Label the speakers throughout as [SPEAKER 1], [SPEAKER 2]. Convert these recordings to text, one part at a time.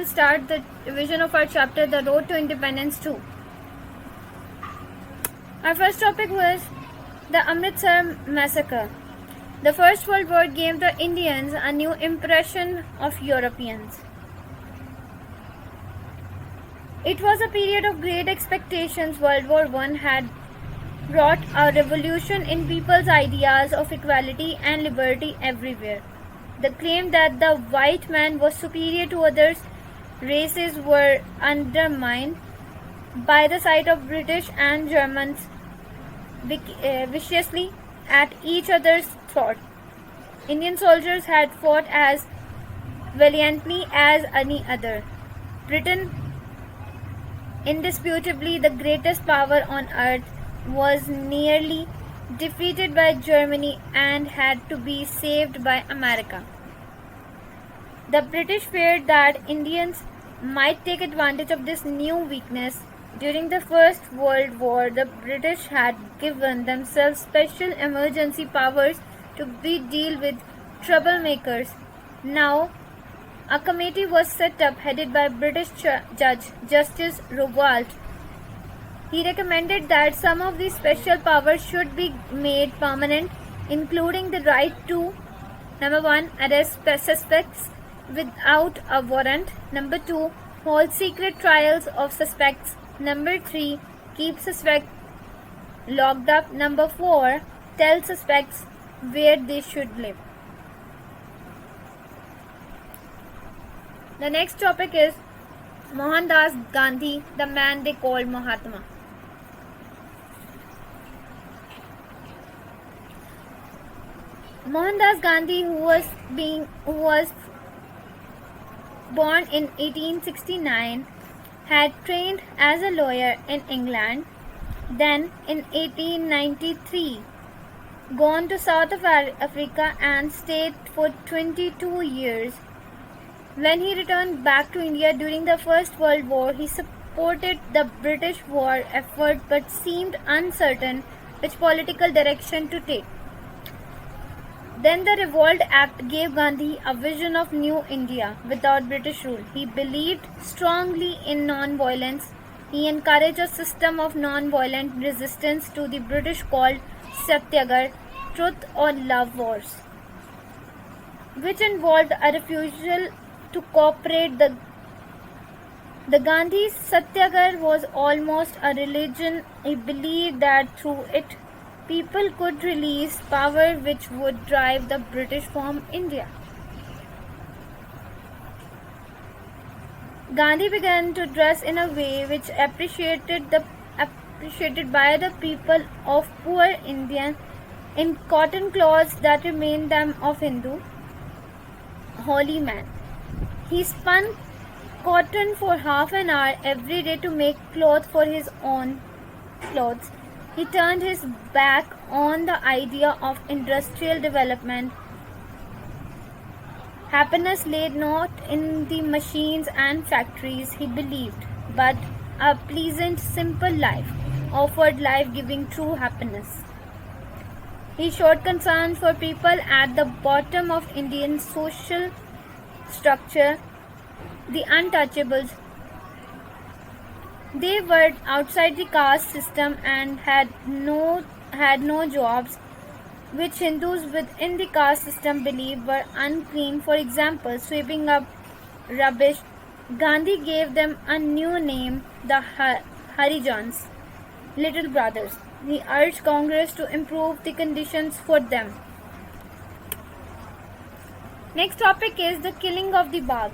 [SPEAKER 1] will start the revision of our chapter, The Road to Independence 2. Our first topic was the Amritsar Massacre. The First World War gave the Indians a new impression of Europeans. It was a period of great expectations. World War I had brought a revolution in people's ideas of equality and liberty everywhere. The claim that the white man was superior to other races were undermined by the sight of British and Germans viciously at each other's throat. Indian soldiers had fought as valiantly as any other. Britain, indisputably the greatest power on earth, was nearly defeated by Germany and had to be saved by America. The British feared that Indians might take advantage of this new weakness. During the First World War, the British had given themselves special emergency powers to deal with troublemakers. Now, a committee was set up headed by British Judge Justice Rowlatt. He recommended that some of these special powers should be made permanent, including the right to, number 1, arrest suspects without a warrant, number 2, hold secret trials of suspects, number 3, keep suspects locked up, number 4, tell suspects where they should live. The next topic is Mohandas Gandhi, the man they called Mahatma. Mohandas Gandhi, who was born in 1869, had trained as a lawyer in England. Then, in 1893, gone to South Africa and stayed for 22 years. When he returned back to India during the First World War, he supported the British war effort but seemed uncertain which political direction to take. Then the Revolt Act gave Gandhi a vision of new India without British rule. He believed strongly in non-violence. He encouraged a system of non-violent resistance to the British called Satyagraha, Truth or Love Wars, which involved a refusal to cooperate. The Gandhi Satyagraha was almost a religion. He believed that through it people could release power which would drive the British from India. Gandhi began to dress in a way which appreciated by the people of poor India in cotton cloths that remained them of Hindu holy man. He spun cotton for half an hour every day to make cloth for his own clothes. He turned his back on the idea of industrial development. Happiness lay not in the machines and factories, he believed, but a pleasant, simple life offered life-giving true happiness. He showed concern for people at the bottom of Indian social structure, the untouchables. They were outside the caste system and had no jobs, which Hindus within the caste system believed were unclean. For example, sweeping up rubbish. Gandhi gave them a new name, the Harijans, little brothers. He urged Congress to improve the conditions for them. Next topic is the killing of the Bagh.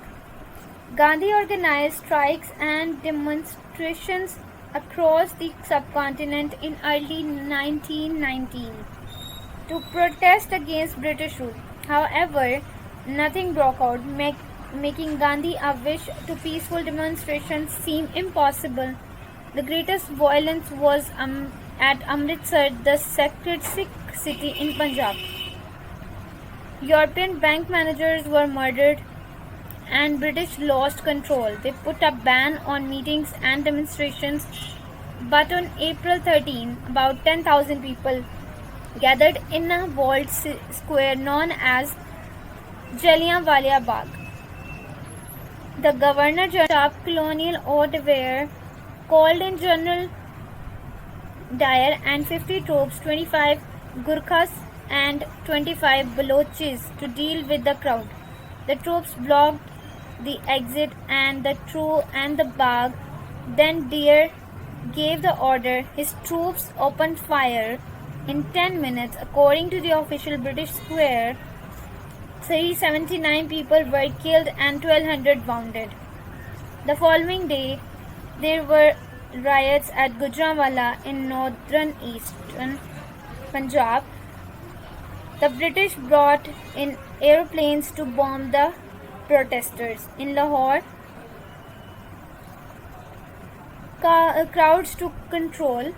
[SPEAKER 1] Gandhi organized strikes and demonstrations across the subcontinent in early 1919 to protest against British rule. However, nothing broke out, making Gandhi a wish to peaceful demonstrations seem impossible. The greatest violence was at Amritsar, the sacred Sikh city in Punjab. European bank managers were murdered and British lost control. They put a ban on meetings and demonstrations, but on April 13, about 10,000 people gathered in a walled square known as Jallianwala Bagh. The Governor-General Colonial Ordware called in General Dyer and 50 troops, 25 Gurkhas and 25 Balochis to deal with the crowd. The troops blocked the exit and the Bagh. Then Dyer gave the order. His troops opened fire. In 10 minutes, according to the official British Square, 379 people were killed and 1,200 wounded. The following day, there were riots at Gujranwala in northern eastern Punjab. The British brought in aeroplanes to bomb the protesters. In Lahore, crowds took control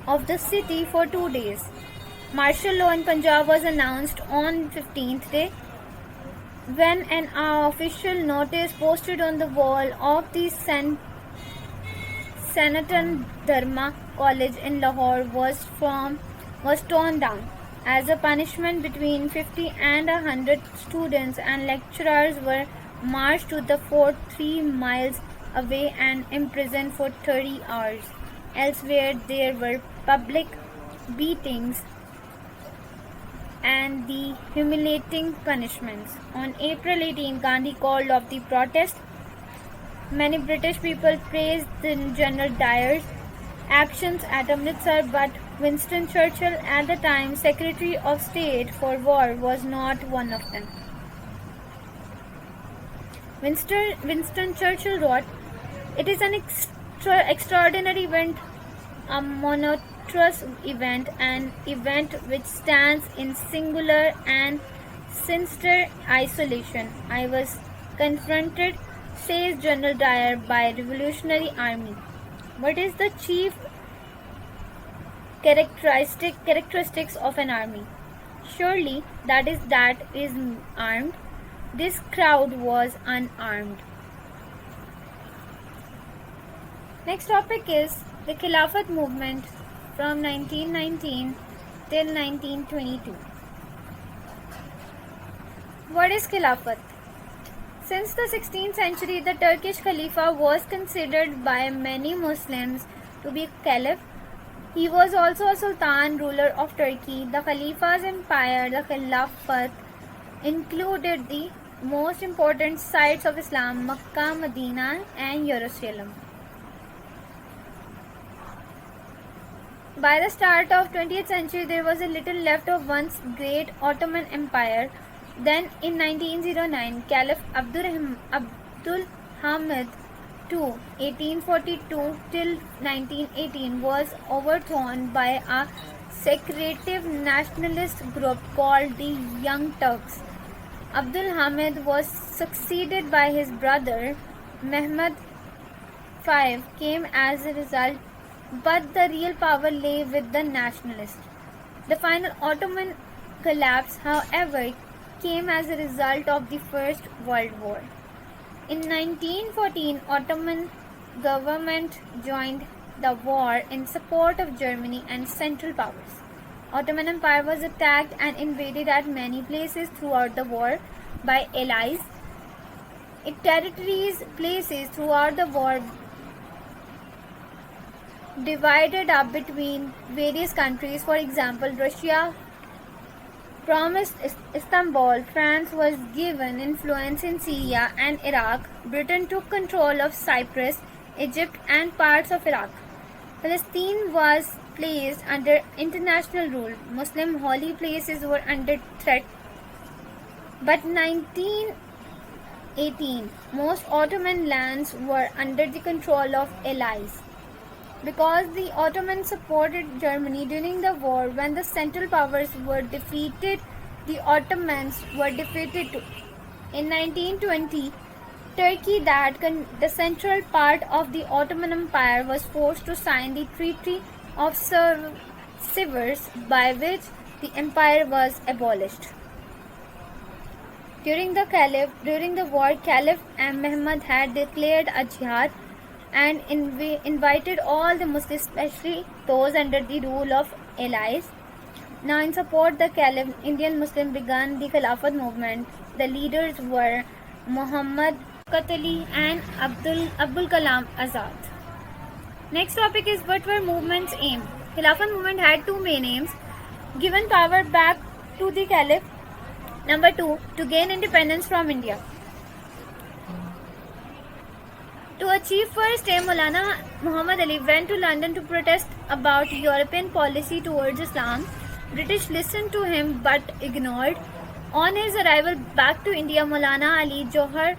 [SPEAKER 1] of the city for 2 days. Martial law in Punjab was announced on 15th day when an official notice posted on the wall of the Sanatan Dharma College in Lahore was torn down. As a punishment, between 50 and 100 students and lecturers were marched to the fort 3 miles away and imprisoned for 30 hours. Elsewhere, there were public beatings and the humiliating punishments. On April 18, Gandhi called off the protest. Many British people praised General Dyer's actions at Amritsar, but Winston Churchill, at the time Secretary of State for War, was not one of them. Winston Churchill wrote, "It is an extraordinary event, a momentous event, an event which stands in singular and sinister isolation. I was confronted," says General Dyer, "by revolutionary army. What is the chief characteristics of an army? Surely that is armed. This crowd was unarmed." Next topic is the Khilafat movement from 1919 till 1922. What is Khilafat? Since the 16th century, the Turkish Khalifa was considered by many Muslims to be caliph. He was also a sultan, ruler of Turkey. The Khalifa's empire, the Khilafat, included the most important sites of Islam, Makkah, Medina, and Jerusalem. By the start of 20th century, there was a little left of once great Ottoman Empire. Then, in 1909, Caliph Abdul Hamid II, 1842 till 1918, was overthrown by a secretive nationalist group called the Young Turks. Abdul Hamid was succeeded by his brother Mehmed V came as a result, but the real power lay with the nationalists. The final Ottoman collapse, however, came as a result of the First World War. In 1914, Ottoman government joined the war in support of Germany and Central Powers. Ottoman Empire was attacked and invaded at many places throughout the war by allies. Its territories, places throughout the war divided up between various countries. For example, Russia promised Istanbul, France was given influence in Syria and Iraq, Britain took control of Cyprus, Egypt and parts of Iraq. Palestine was placed under international rule. Muslim holy places were under threat. But 1918, most Ottoman lands were under the control of allies. Because the Ottomans supported Germany during the war, when the Central Powers were defeated, the Ottomans were defeated too. In 1920, Turkey, the central part of the Ottoman Empire, was forced to sign the Treaty of Sevres, by which the empire was abolished. During the war, Caliph Mehmed had declared a jihad and invited all the Muslims, especially those under the rule of allies. Now, in support the Caliph, Indian Muslims began the Khilafat movement. The leaders were Muhammad Qatli, and Abdul Kalam Azad. Next topic is what were movement's aim? Khilafat movement had two main aims: given power back to the Caliph. Number 2, to gain independence from India. To achieve first aim, Maulana Muhammad Ali went to London to protest about European policy towards Islam. British listened to him but ignored. On his arrival back to India, Maulana Ali Johar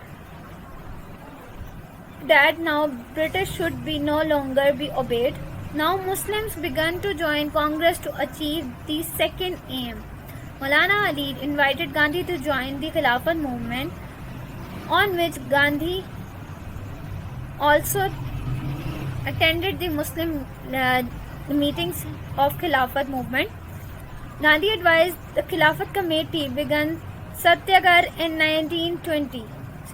[SPEAKER 1] that now British should be no longer be obeyed. Now Muslims began to join Congress to achieve the second aim. Maulana Ali invited Gandhi to join the Khilafat movement, on which Gandhi also attended the Muslim meetings of Khilafat movement. Gandhi advised the Khilafat committee began Satyagrah in 1920.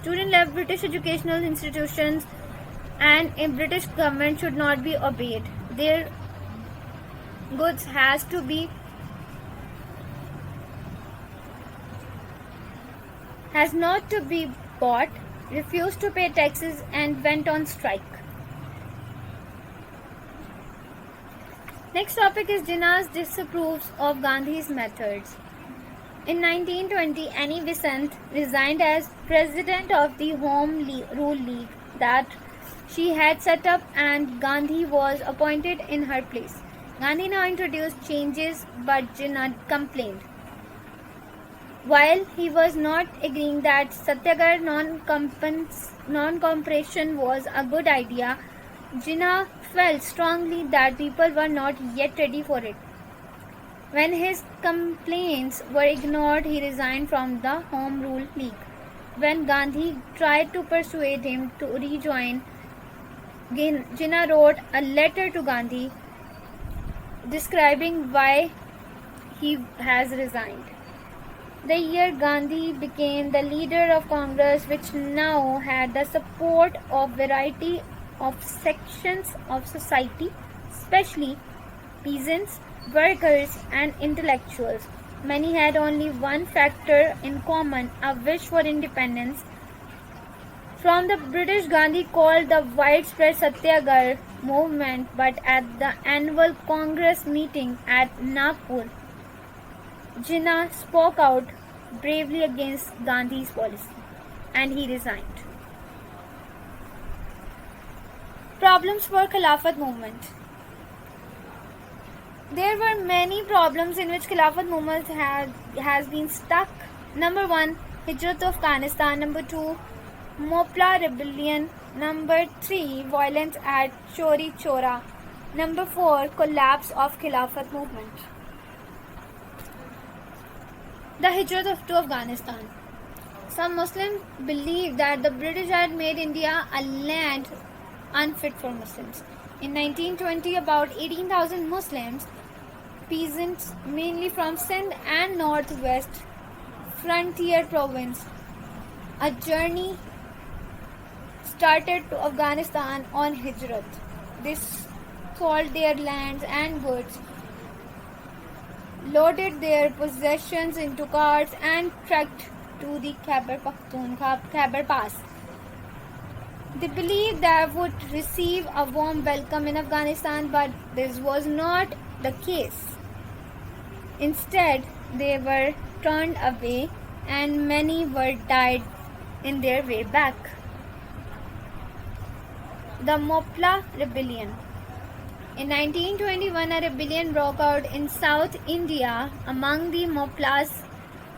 [SPEAKER 1] Students left British educational institutions and a British government should not be obeyed. Their goods has not to be bought, refused to pay taxes and went on strike. Next topic is Jinnah disapproves of Gandhi's methods. In 1920, Annie Besant resigned as president of the Home Rule League that she had set up and Gandhi was appointed in her place. Gandhi now introduced changes but Jinnah complained. While he was not agreeing that Satyagrah non-cooperation was a good idea, Jinnah felt strongly that people were not yet ready for it. When his complaints were ignored, he resigned from the Home Rule League. When Gandhi tried to persuade him to rejoin, Jinnah wrote a letter to Gandhi describing why he has resigned. The year Gandhi became the leader of Congress, which now had the support of variety of sections of society, especially peasants, workers and intellectuals. Many had only one factor in common, a wish for independence. From the British, Gandhi called the widespread Satyagrah movement, but at the annual Congress meeting at Nagpur, Jinnah spoke out bravely against Gandhi's policy and he resigned. Problems for Khilafat movement. There were many problems in which Khilafat movement has been stuck. Number 1, Hijrat of Afghanistan. Number 2, Mopla rebellion. Number 3, violence at Chauri Chaura. Number 4, collapse of Khilafat movement. The Hijrat to Afghanistan. Some Muslims believed that the British had made India a land unfit for Muslims. In 1920, about 18,000 Muslims, peasants mainly from Sindh and northwest frontier province, a journey started to Afghanistan on Hijrat. They sold their lands and goods, loaded their possessions into carts and trekked to the Khyber Pass. They believed they would receive a warm welcome in Afghanistan, but this was not the case. Instead, they were turned away and many were died in their way back. The Mopla rebellion. In 1921, a rebellion broke out in South India among the Moplas,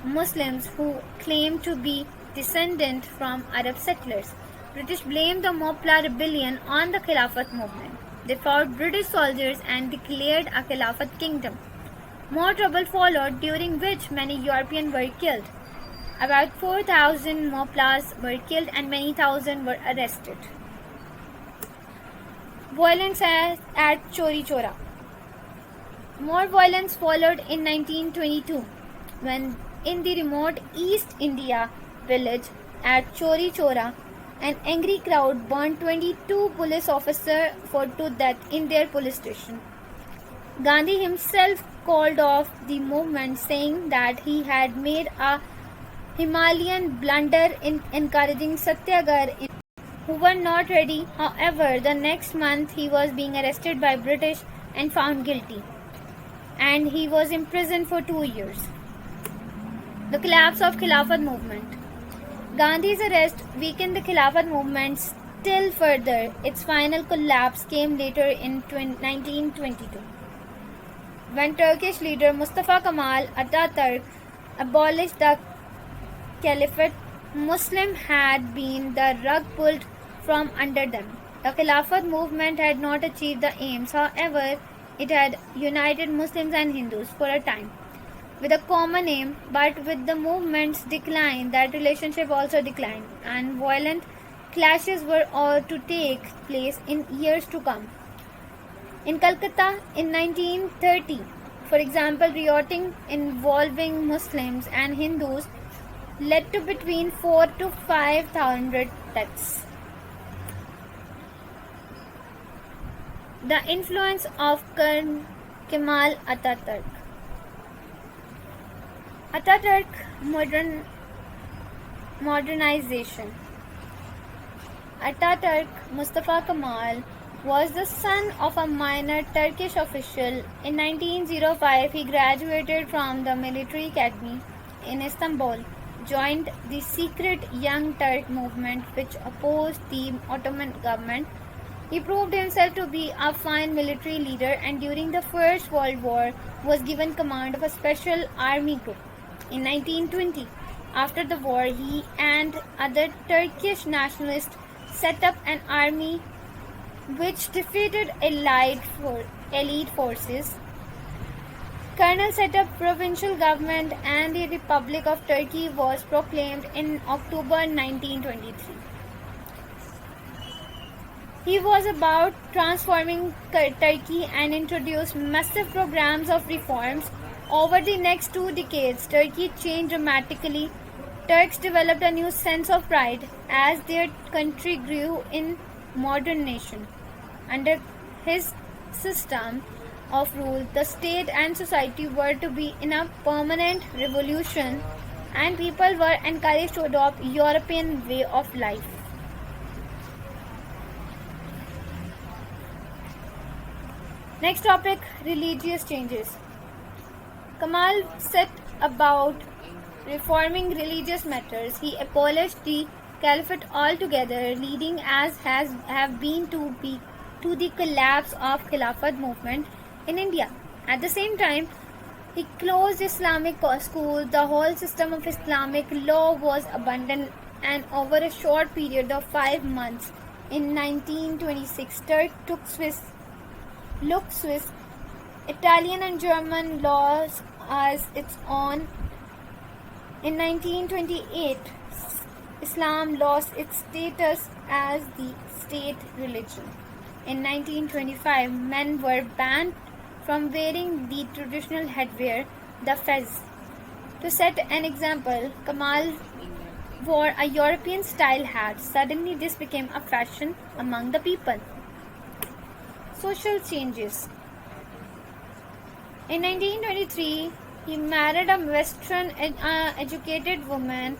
[SPEAKER 1] Muslims who claimed to be descendant from Arab settlers. British blamed the Mopla rebellion on the Khilafat movement. They fought British soldiers and declared a Khilafat kingdom. More trouble followed, during which many Europeans were killed. About 4,000 Moplas were killed and many thousand were arrested. Violence at Chauri Chaura. More violence followed in 1922 when in the remote East India village at Chauri Chaura, an angry crowd burned 22 police officers to death in their police station. Gandhi himself called off the movement, saying that he had made a Himalayan blunder in encouraging Satyagraha, who were not ready. However, the next month he was being arrested by British and found guilty, and he was imprisoned for 2 years. The collapse of Khilafat movement. Gandhi's arrest weakened the Khilafat movement still further. Its final collapse came later in 1922, when Turkish leader Mustafa Kemal Atatürk abolished the caliphate. Muslims had been the rug pulled from under them. The Khilafat movement had not achieved the aims. However, it had united Muslims and Hindus for a time with a common aim, but with the movement's decline, that relationship also declined, and violent clashes were all to take place in years to come. In Calcutta in 1930, for example, rioting involving Muslims and Hindus led to between 4 to 5,000 deaths. The influence of Kemal Atatürk. Atatürk modernization. Atatürk Mustafa Kemal was the son of a minor Turkish official. In 1905, he graduated from the military academy in Istanbul, joined the secret Young Turk movement which opposed the Ottoman government. He proved himself to be a fine military leader, and during the First World War was given command of a special army group. In 1920, after the war, he and other Turkish nationalists set up an army which defeated elite forces. Colonel set up provincial government, and the Republic of Turkey was proclaimed in October 1923. He was about transforming Turkey and introduced massive programs of reforms. Over the next 2 decades, Turkey changed dramatically. Turks developed a new sense of pride as their country grew in modern nation. Under his system of rule, the state and society were to be in a permanent revolution, and people were encouraged to adopt European way of life. Next topic, religious changes. Kemal set about reforming religious matters. He abolished the caliphate altogether, leading as have been to the collapse of Khilafat movement in India. At the same time, he closed Islamic schools. The whole system of Islamic law was abandoned, and over a short period of 5 months, in 1926, Turk took Swiss, Italian and German laws as its own. In 1928, Islam lost its status as the state religion. In 1925, men were banned from wearing the traditional headwear, the fez. To set an example, Kemal wore a European-style hat. Suddenly, this became a fashion among the people. Social changes. In 1923, he married a Western educated woman.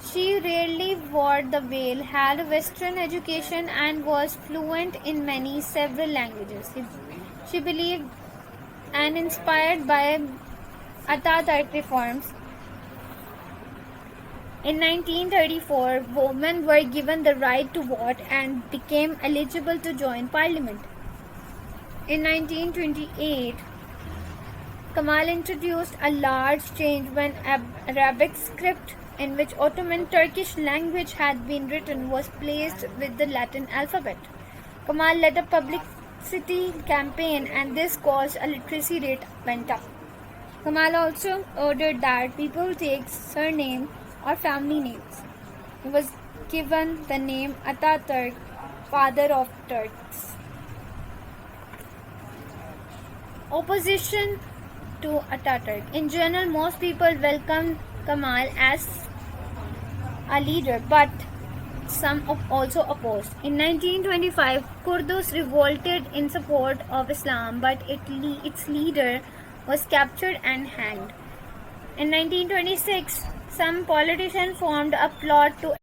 [SPEAKER 1] She rarely wore the veil, had a Western education, and was fluent in several languages. She believed and inspired by Atatürk reforms. In 1934, women were given the right to vote and became eligible to join parliament. In 1928, Kemal introduced a large change when Arabic script, in which Ottoman Turkish language had been written, was placed with the Latin alphabet. Kemal led a publicity campaign, and this caused a literacy rate went up. Kemal also ordered that people take surname or family names. He was given the name Atatürk, father of Turks. Opposition to Atatürk. In general, most people welcomed Kemal as a leader, but some also opposed. In 1925, Kurdus revolted in support of Islam, but its leader was captured and hanged. In 1926, some politicians formed a plot to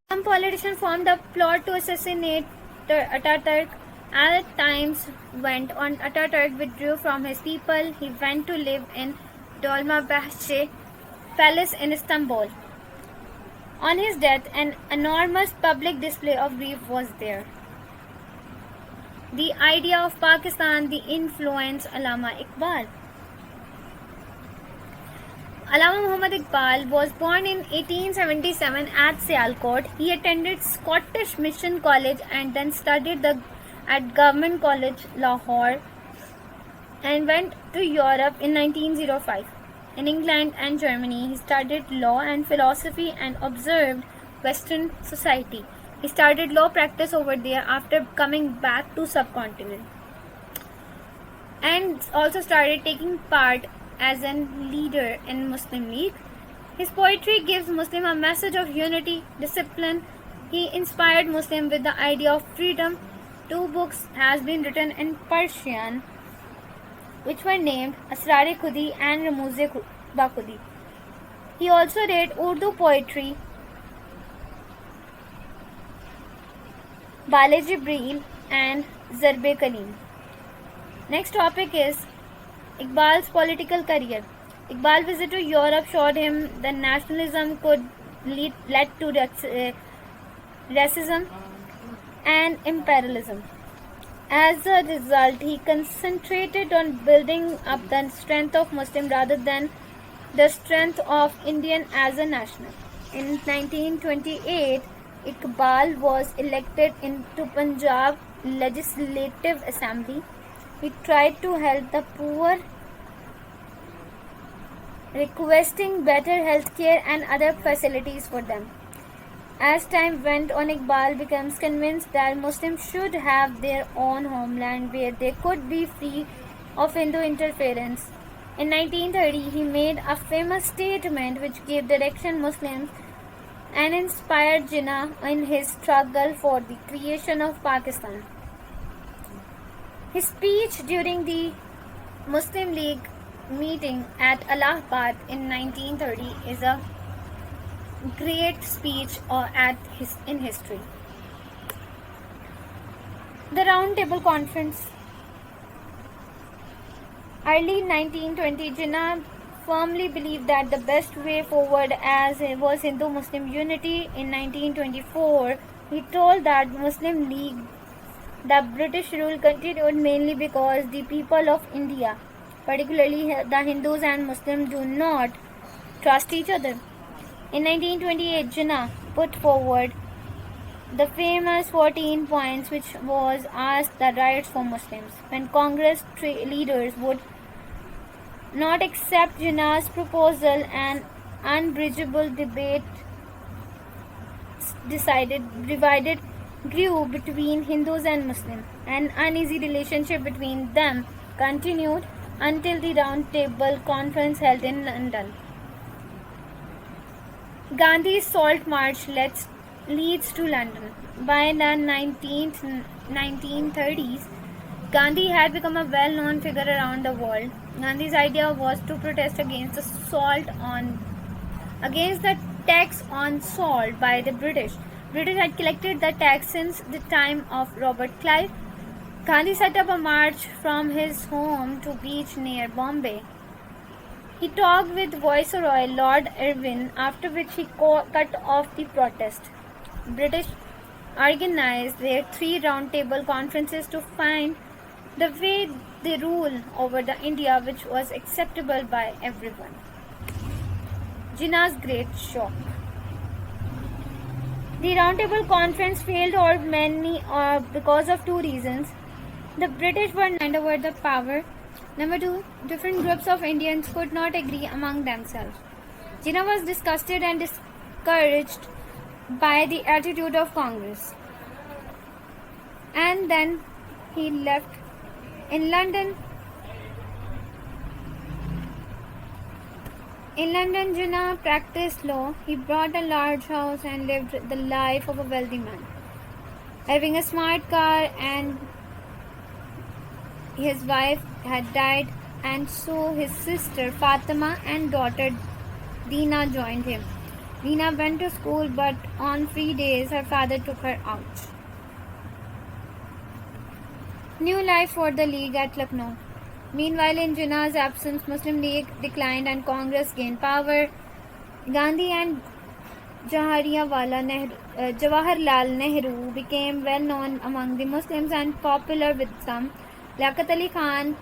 [SPEAKER 1] assassinate Ataturk. As times went on, Ataturk withdrew from his people. He went to live in Dolmabahce Palace in Istanbul. On his death, an enormous public display of grief was there. The idea of Pakistan, the influence Allama Iqbal. Allama Muhammad Iqbal was born in 1877 at Sialkot. He attended Scottish Mission College and then studied at Government College, Lahore, and went to Europe in 1905. In England and Germany, he studied law and philosophy and observed Western society. He started law practice over there after coming back to subcontinent, and also started taking part as a leader in Muslim League. His poetry gives Muslim a message of unity, discipline. He inspired Muslim with the idea of freedom. 2 books has been written in Persian, which were named Asrar-e Khudi and Ramuz-e Bakhudi. He also read Urdu poetry, Bale Jibreel and Zarbe Kalim. Next topic is Iqbal's political career. Iqbal's visit to Europe showed him that nationalism could lead to racism and imperialism. As a result, he concentrated on building up the strength of Muslim rather than the strength of Indian as a national. In 1928, Iqbal was elected into Punjab Legislative Assembly. He tried to help the poor, requesting better health care and other facilities for them. As time went on, Iqbal becomes convinced that Muslims should have their own homeland where they could be free of Hindu interference. In 1930, he made a famous statement which gave direction Muslims and inspired Jinnah in his struggle for the creation of Pakistan. His speech during the Muslim League meeting at Allahabad in 1930 is a great speech in history. The Round Table Conference. Early 1920, Jinnah firmly believed that the best way forward was Hindu-Muslim unity. In 1924, he told that Muslim League the British rule continued mainly because the people of India, particularly the Hindus and Muslims, do not trust each other. In 1928, Jinnah put forward the famous 14 points which was asked the rights for Muslims. When Congress leaders would not accept Jinnah's proposal, an unbridgeable debate divided grew between Hindus and Muslims. An uneasy relationship between them continued until the Round Table Conference held in London. Gandhi's Salt March leads to London. By the 1930s, Gandhi had become a well-known figure around the world. Gandhi's idea was to protest against the tax on salt by the British. British had collected the tax since the time of Robert Clive. Gandhi set up a march from his home to beach near Bombay. He talked with Viceroy Lord Irwin, after which he cut off the protest. British organized their 3 round-table conferences to find the way they rule over the India which was acceptable by everyone. Jinnah's Great Shock. The Round Table Conference failed because of 2 reasons. The British were not over the power. Number 2, different groups of Indians could not agree among themselves. Jinnah was disgusted and discouraged by the attitude of Congress. And then he left. In London, Jinnah practiced law. He bought a large house and lived the life of a wealthy man, having a smart car, and his wife had died, and so his sister Fatima and daughter Dina joined him. Dina went to school, but on free days her father took her out. New life for the League at Lucknow. Meanwhile, in Jinnah's absence, Muslim League declined and Congress gained power. Gandhi and Jawaharlal Nehru became well known among the Muslims and popular with some. Liaquat Ali Khan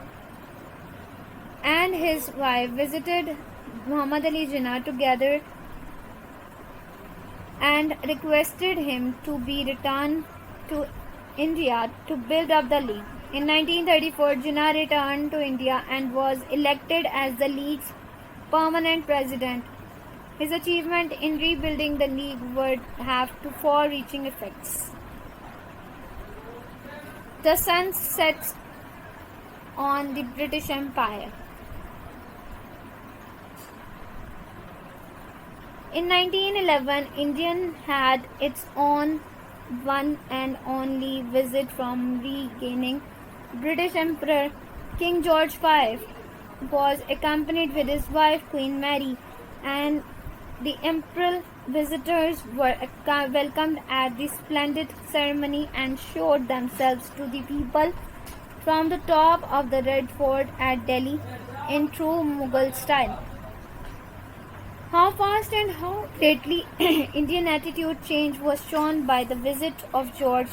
[SPEAKER 1] and his wife visited Muhammad Ali Jinnah together and requested him to be returned to India to build up the League. In 1934, Jinnah returned to India and was elected as the League's permanent president. His achievement in rebuilding the League would have two far-reaching effects. The sun sets on the British Empire. In 1911, India had its own one and only visit from regaining British Emperor King George V was accompanied with his wife Queen Mary, and the imperial visitors were welcomed at the splendid ceremony and showed themselves to the people from the top of the Red Fort at Delhi in true Mughal style. How fast and how greatly Indian attitude change was shown by the visit of George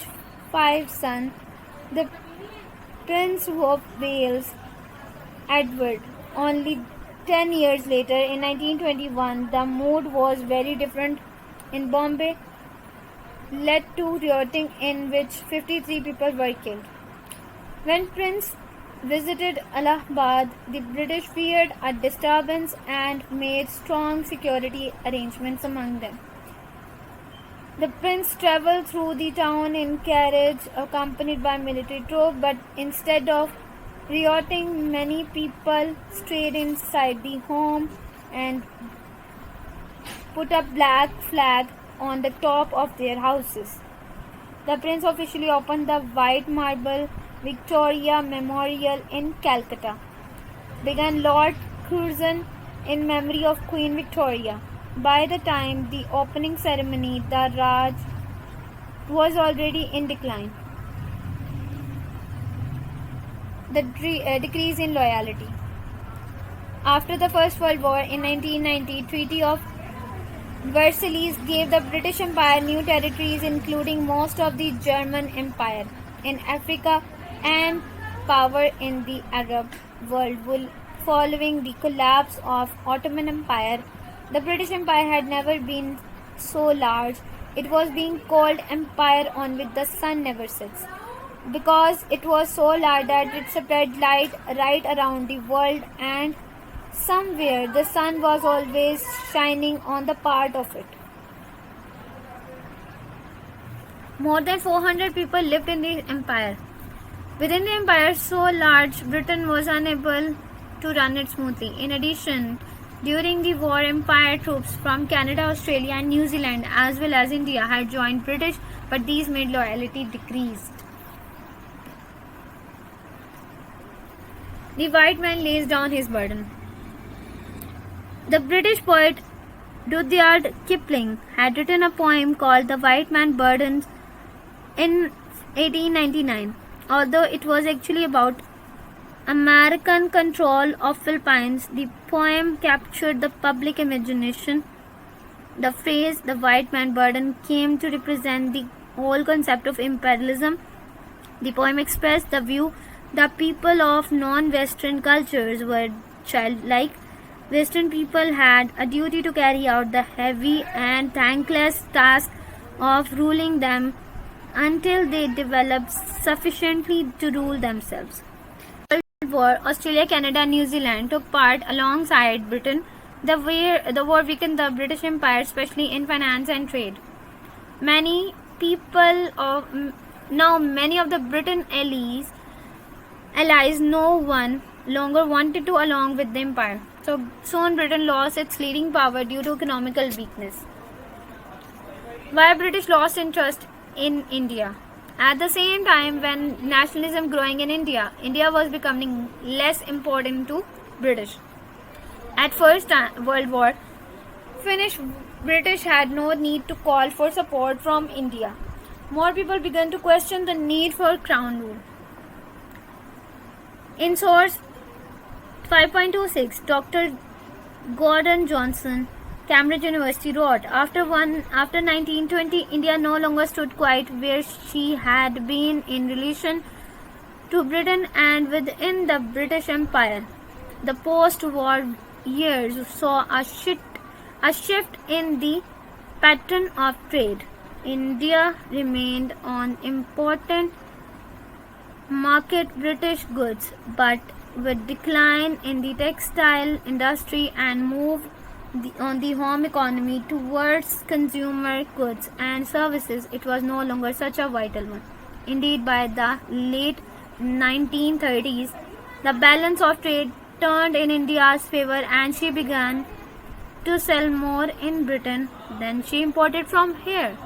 [SPEAKER 1] V's son, the Prince of Wales, Edward. Only 10 years later, in 1921, the mood was very different in Bombay, led to rioting in which 53 people were killed. When Prince visited Allahabad, the British feared a disturbance and made strong security arrangements among them. The prince travelled through the town in carriage accompanied by military troops, but instead of rioting, many people stayed inside the home and put a black flag on the top of their houses. The prince officially opened the white marble Victoria Memorial in Calcutta, began Lord Curzon in memory of Queen Victoria. By the time the opening ceremony, the Raj was already in decline. The decrease in loyalty. After the First World War in 1990, Treaty of Versailles gave the British Empire new territories, including most of the German Empire in Africa and power in the Arab world. Following the collapse of Ottoman Empire, the British Empire had never been so large. It was being called empire on which the sun never sets, because it was so large that it spread light right around the world, and somewhere the sun was always shining on the part of it. More than 400 people lived in the empire. Within the empire so large, Britain was unable to run it smoothly. In addition, during the war, empire troops from Canada, Australia and New Zealand as well as India had joined British, but these made loyalty decreased. The white man lays down his burden. The British poet Rudyard Kipling had written a poem called The White Man Burdens in 1899. Although it was actually about American control of Philippines, the poem captured the public imagination. The phrase "the white man burden" came to represent the whole concept of imperialism. The poem expressed the view that people of non-Western cultures were childlike. Western people had a duty to carry out the heavy and thankless task of ruling them until they developed sufficiently to rule themselves. World War, Australia, Canada, and New Zealand took part alongside Britain. The war weakened the British Empire, especially in finance and trade. Many of the Britain allies no one longer wanted to along with the empire. So soon Britain lost its leading power due to economical weakness. Why British lost interest in India? At the same time, when nationalism growing in India, India was becoming less important to British. At First World War, British had no need to call for support from India. More people began to question the need for crown rule. In source 5.26, Dr. Gordon Johnson, Cambridge University, wrote, after 1920, India no longer stood quite where she had been in relation to Britain and within the British Empire. The post-war years saw a shift in the pattern of trade. India remained an important market British goods, but with decline in the textile industry and move on the home economy towards consumer goods and services, it was no longer such a vital one. Indeed, by the late 1930s, the balance of trade turned in India's favor and she began to sell more in Britain than she imported from her.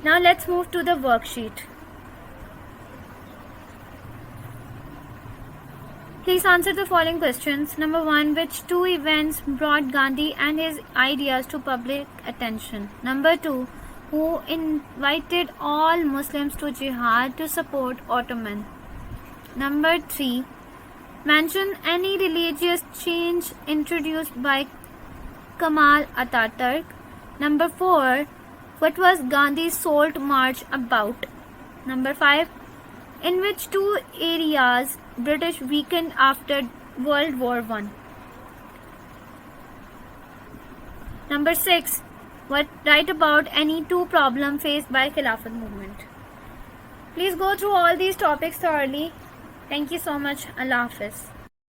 [SPEAKER 1] Now let's move to the worksheet. Please answer the following questions. Number 1. Which two events brought Gandhi and his ideas to public attention? Number 2. Who invited all Muslims to jihad to support Ottoman? Number 3. Mention any religious change introduced by Kemal Ataturk. Number 4. What was Gandhi's Salt March about? Number 5. In which two areas British weakened after World War I? Number 6. Write about any two problems faced by Khilafat movement. Please go through all these topics thoroughly. Thank you so much. Allah Hafiz.